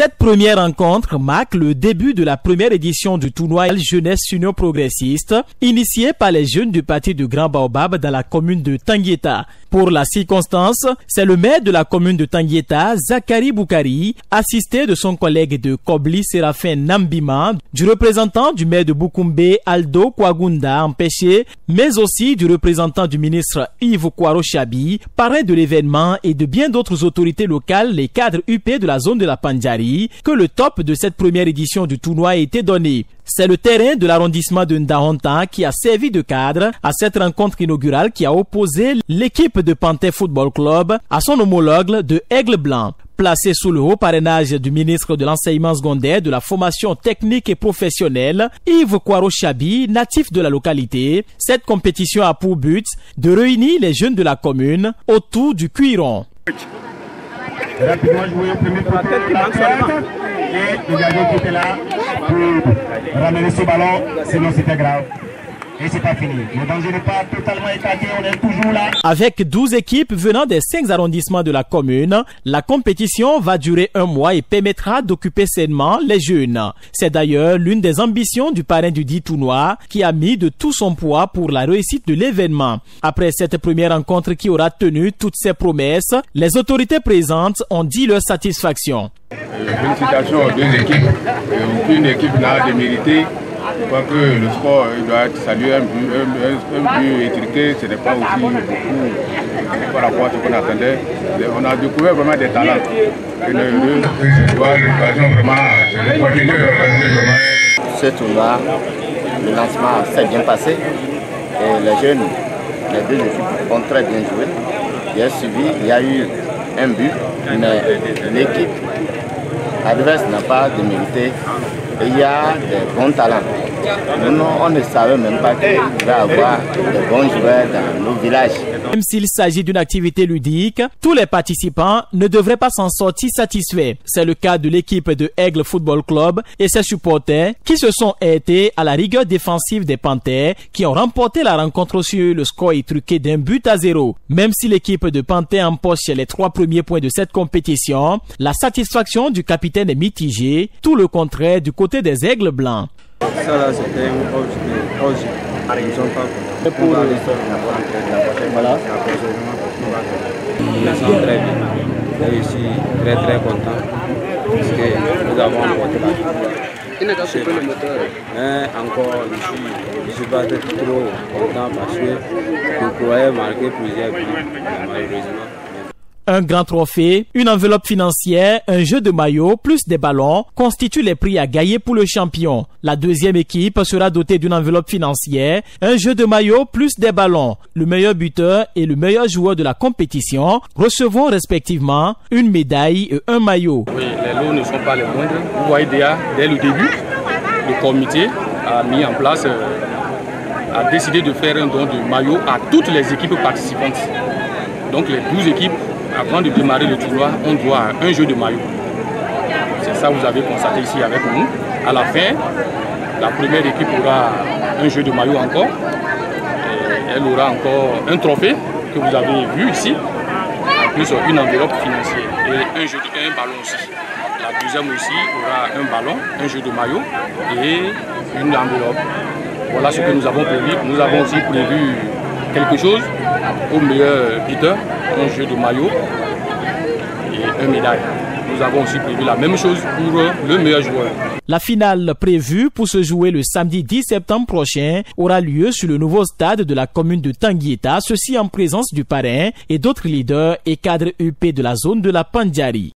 Cette première rencontre marque le début de la première édition du tournoi Jeunesse Union Progressiste, initié par les jeunes du parti du Grand Baobab dans la commune de Tanguieta. Pour la circonstance, c'est le maire de la commune de Tanguieta, Zakari Boukari, assisté de son collègue de Kobli Séraphin Nambima, du représentant du maire de Boukoumbe Aldo Kwagunda empêché, mais aussi du représentant du ministre Yves Kwaro Chabi, parrain de l'événement, et de bien d'autres autorités locales, les cadres UP de la zone de la Pandjari, que le top de cette première édition du tournoi a été donné. C'est le terrain de l'arrondissement de Ndahonta qui a servi de cadre à cette rencontre inaugurale qui a opposé l'équipe de Panthère Football Club à son homologue de Aigle Blanc. Placé sous le haut parrainage du ministre de l'enseignement secondaire, de la formation technique et professionnelle, Yves Kwaro Chabi, natif de la localité, cette compétition a pour but de réunir les jeunes de la commune autour du cuiron. Rapidement jouer au premier poteau, la tête, et le gardien qui était là pour ramener ce ballon, sinon c'était grave. Et c'est pas fini. Le danger n'est pas totalement écarté, on est toujours là. Avec 12 équipes venant des 5 arrondissements de la commune, la compétition va durer 1 mois et permettra d'occuper sainement les jeunes. C'est d'ailleurs l'une des ambitions du parrain du dit tournoi qui a mis de tout son poids pour la réussite de l'événement. Après cette première rencontre qui aura tenu toutes ses promesses, les autorités présentes ont dit leur satisfaction. Félicitations aux deux équipes. Aucune équipe n'a démérité. Je crois que le sport il doit être salué, un but étriqué, ce n'est pas aussi beaucoup par rapport à ce qu'on attendait. On a découvert vraiment des talents. Et on doit l'occasion vraiment de continuer ce tournoi, le lancement s'est bien passé et les jeunes, les deux équipes ont très bien joué. Il y a suivi, il y a eu un but, mais l'équipe adverse n'a pas démérité. Il y a des bons talents. Nous, on ne savait même pas qu'il va y avoir de bons joueurs dans nos villages. Même s'il s'agit d'une activité ludique, tous les participants ne devraient pas s'en sortir satisfaits. C'est le cas de l'équipe de Aigle Football Club et ses supporters qui se sont heurtés à la rigueur défensive des Panthères qui ont remporté la rencontre sur le score étriqué d'1-0. Même si l'équipe de Panthères empoche les 3 premiers points de cette compétition, la satisfaction du capitaine est mitigée, tout le contraire du côté des Aigles Blancs. Ça là c'était un projet. Ils sont pas pour la voilà. Ils sont très bien. Je suis très content parce que nous avons emporté la victoire. Encore je suis pas trop content parce que je croyais marquer plusieurs buts, malheureusement. Un grand trophée, une enveloppe financière, un jeu de maillot plus des ballons constituent les prix à gagner pour le champion. La deuxième équipe sera dotée d'une enveloppe financière, un jeu de maillot plus des ballons. Le meilleur buteur et le meilleur joueur de la compétition recevront respectivement une médaille et un maillot. Oui, les lots ne sont pas les moindres. Vous voyez déjà, dès le début, le comité a mis en place, a décidé de faire un don de maillot à toutes les équipes participantes. Donc les 12 équipes, avant de démarrer le tournoi, on doit un jeu de maillot. C'est ça que vous avez constaté ici avec nous. À la fin, la première équipe aura un jeu de maillot encore. Et elle aura encore un trophée que vous avez vu ici. En plus, une enveloppe financière et un ballon aussi. La deuxième aussi aura un ballon, un jeu de maillot et une enveloppe. Voilà ce que nous avons prévu. Nous avons aussi prévu quelque chose au meilleur buteur, un jeu de maillot et une médaille. Nous avons aussi prévu la même chose pour le meilleur joueur. La finale prévue pour se jouer le samedi 10 septembre prochain aura lieu sur le nouveau stade de la commune de Tanguieta, ceci en présence du parrain et d'autres leaders et cadres UP de la zone de la Pandjari.